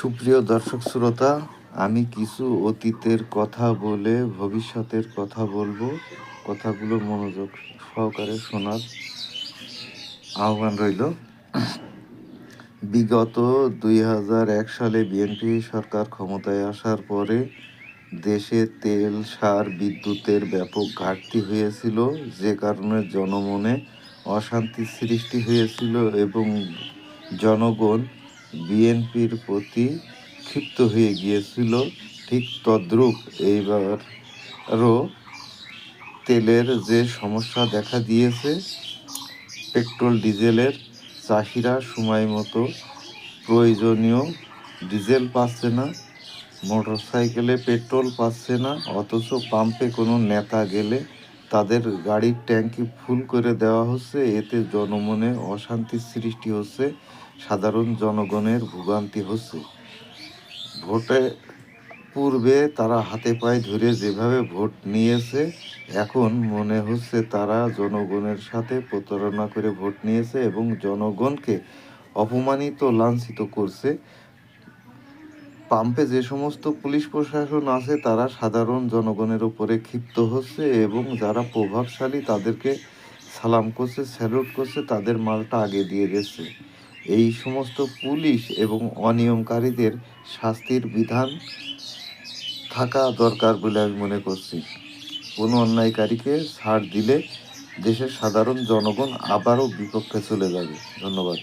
সুপ্রিয় দর্শক শ্রোতা, আমি কিছু অতীতের কথা বলে ভবিষ্যতের কথা বলবো। কথাগুলো মনোযোগ সহকারে শোনার আহ্বান রইল। বিগত ২০০১ সালে বিএনপি সরকার ক্ষমতায় আসার পরে দেশে তেল, সার, বিদ্যুতের ব্যাপক ঘাটতি হয়েছিল, যে কারণে জনমনে অশান্তি সৃষ্টি হয়েছিল এবং জনগণ বিএনপির প্রতি ক্ষিপ্ত হয়ে গিয়েছিল। ঠিক তদ্রূপ এইবারও তেলের যে সমস্যা দেখা দিয়েছে, পেট্রোল ডিজেলের চাষিরা সময় মতো প্রয়োজনীয় ডিজেল পাচ্ছে না, মোটরসাইকেলে পেট্রোল পাচ্ছে না, অথচ পাম্পে কোনো নেতা গেলে তাদের গাড়ির ট্যাঙ্কি ফুল করে দেওয়া হচ্ছে। এতে জনমনে অশান্তির সৃষ্টি হচ্ছে, সাধারণ জনগণের ভোগান্তি হচ্ছে। ভোটে পূর্বে তারা হাতে পায়ে ধরে যেভাবে ভোট নিয়েছে, এখন মনে হচ্ছে তারা জনগণের সাথে প্রতারণা করে ভোট নিয়েছে এবং জনগণকে অপমানিত, লাঞ্ছিত করছে। পাম্পে যে সমস্ত পুলিশ প্রশাসন আছে তারা সাধারণ জনগণের উপরে ক্ষিপ্ত হচ্ছে এবং যারা প্রভাবশালী তাদেরকে সালাম করছে, স্যালুট করছে, তাদের মালটা আগে দিয়ে দিচ্ছে। এই সমস্ত পুলিশ এবং অনিয়মকারীদের শাস্তির বিধান থাকা দরকার বলে আমি মনে করছি। কোনো অন্যায়কারীকে ছাড় দিলে দেশের সাধারণ জনগণ আবারও বিপক্ষে চলে যাবে। ধন্যবাদ।